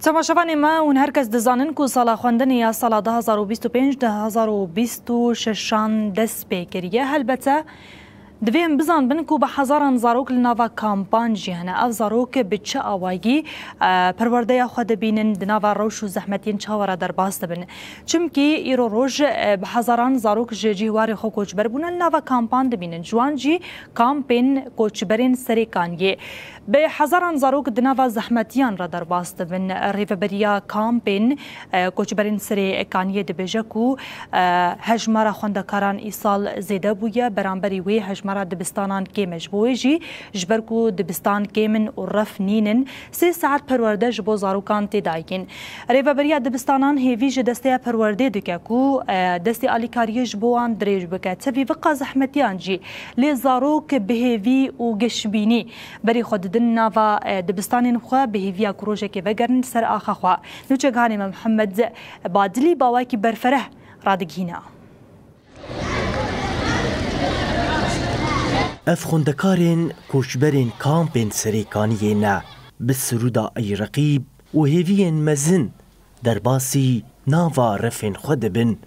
تماشاوان ما اون هر کس دزانن کو سالا خوندن یا سالا 2025 2026 دست پیکریه البته دویم بزن بن کو به هزاران زاروک لناوا کامپان جهنه او زاروک به چه آوایی پرورده خود بینن دناوا روش و زحمتین چاورا در باست بن چمکی ایرو روش به هزاران زاروک جیواری خو کوچبر بون لناوا کامپان دبینن جوان جی کامپین کوچبرین سریکانیه به هزاران زاروک دناوا زحمتیان را در باست بن ریوبریا کامپین کوچبرین سریکانیه دبیجه کو هجمارا خوندکاران ایسال زیده بویه برانبری وی هجمارا دبستانان کیمش بویجی جبرکو دبستان کیمن و رف نینن 3 ساعت پرورده جبو زاروکان تدایین ریوبریا دبستانان هیویج دسته پرورده دکه کو دسته آلیکاری جبوان دریج بکه تبی وقا زحمتیان جی لی زاروک بهیوی و گشبینی بری خود دن ناوا دبستان خوا بهیویا کروژه که وگرن سر آخا خوا نوچه گانی محمد بادلی باواکی برفره رادگینا اف خوندکارین کوچبرین کامپین سریکانیه نه به سرودا ای رقیب و هیوین مزن در باسی ناوا رفین خود بن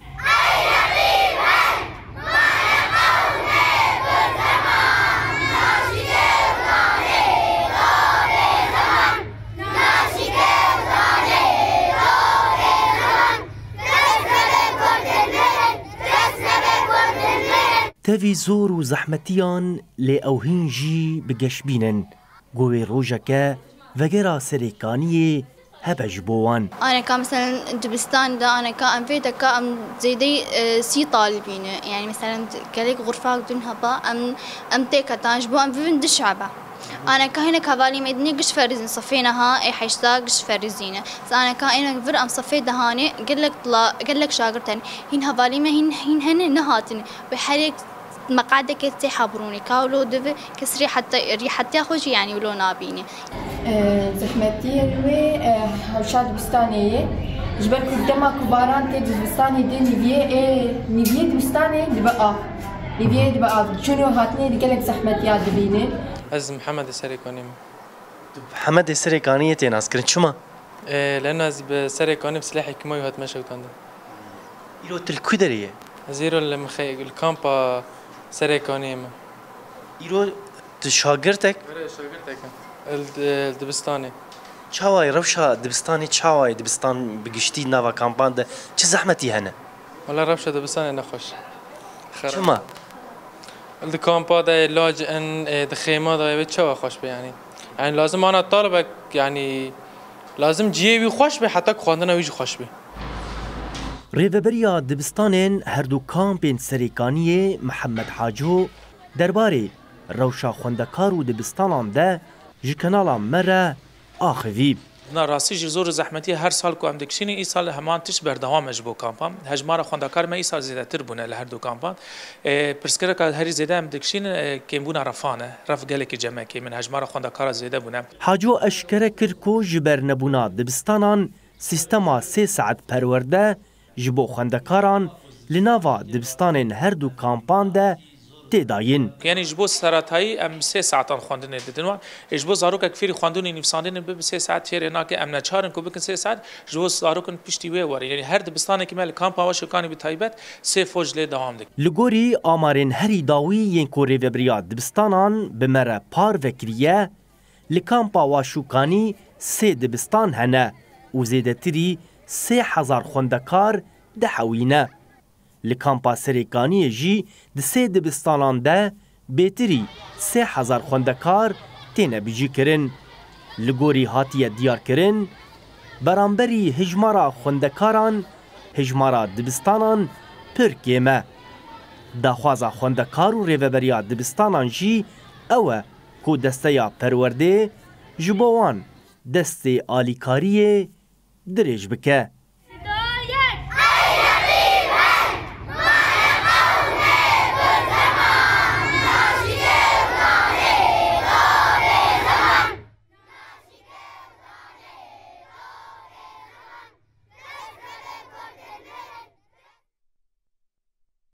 تاوی زور و زحمتیان لی اوهینجی بگشبینن گوی روژکه وگرا سریکانیه هبج بوان أنا كمثلا دبستان ده أنا كأنفيدا كأم زيدي سي طالبين يعني مثلا كليك غرفة بدون هبا أم تيكا تانجبو أم فين دشعبة أنا كهنا كفالي مدني قش فرزين صفينها أي حيشتا قش فرزينه أنا كأنا فر أم صفي دهاني قال لك شاقرتني هين هفالي ما هن نهاتني بحريك مقعدة كتي حبروني كاولو دف كسري حتى خوشي يعني ولو نابيني زحمتي الوي هوشاد بستانية جبر قدامك كباران تيجي بستاني دي نيفيه بستاني دبقى نيفيه دبقى شنو هاتني دي قالك زحمتي دبيني از محمد سريكاني محمد سريكانية تناس كرن شما لأنه از بسريكاني بسلاحي كما يهات ماشي وتانده إلو تلكو دريه زيرو الكامبا سريكاني ما إلو تشاگرتك شاگرتك الدبستاني چاوای روشا دبستاني چاوای دبستان بگشتی ناوا کامپان ده چه زحمتی هنه والله ربشة دبستاني نخوش شما الكامبا ده لاجئن دخيمة ده بتشوا خوش يعني لازم أنا طالبك يعني لازم جيبي خوش به حتى خواندنا ويجي خوش به ریوبریا دبستانین هردو کامپین سریکانیه محمد حاجو درباره روشا خوندکار و دبستانان ده جکنالا مره آخویب نه راستی جزور زحمتی هر سال کو ام دکشینی ای سال همان تش بردوام اجبو کامپان هجمار خوندکار ما ای سال زیاده تر بونه لهر دو کامپان پرسکر که هری زیاده ام دکشین که بونه رفانه رف گله که جمع که من هجمار خوندکار زیاده بونه حاجو اشکره کرکو جبر نبونا دبستانان سیستما 3 ساعت پرورده جبو خوندکاران لناوا دبستانین هر دو کامپان ده تداین یعنی جبو سراتایی ام 3 ساعتان خواندن دیدن جبو زاروک کفری خواندن نفساندن به 3 ساعت فیر اینا که ام نچارن کو بکن 3 ساعت جبو زاروکن پشتی وی وری یعنی هر دبستان که مال کامپ و شکانی به تایبت 3 فوج له دوام دک لگوری آمارین هری داوی ین کو ریوبریا دبستانان بمره پار وکریه لکامپا و شکانی 3 دبستان هنه و زیدتری 3000 خوندکار دحوینه لکامپا سریکانی جی د 3 دبستانان ده بیتری 3000 خوندکار تینه بیجی کرن لگوری هاتیه دیار کرن برانبری هجمارا خوندکاران هجمارا دبستانان پر گیمه داخوازا خوندکار و ریوبریا دبستانان جی اوه کو دسته پرورده جبوان دسته آلیکاریه درج بکه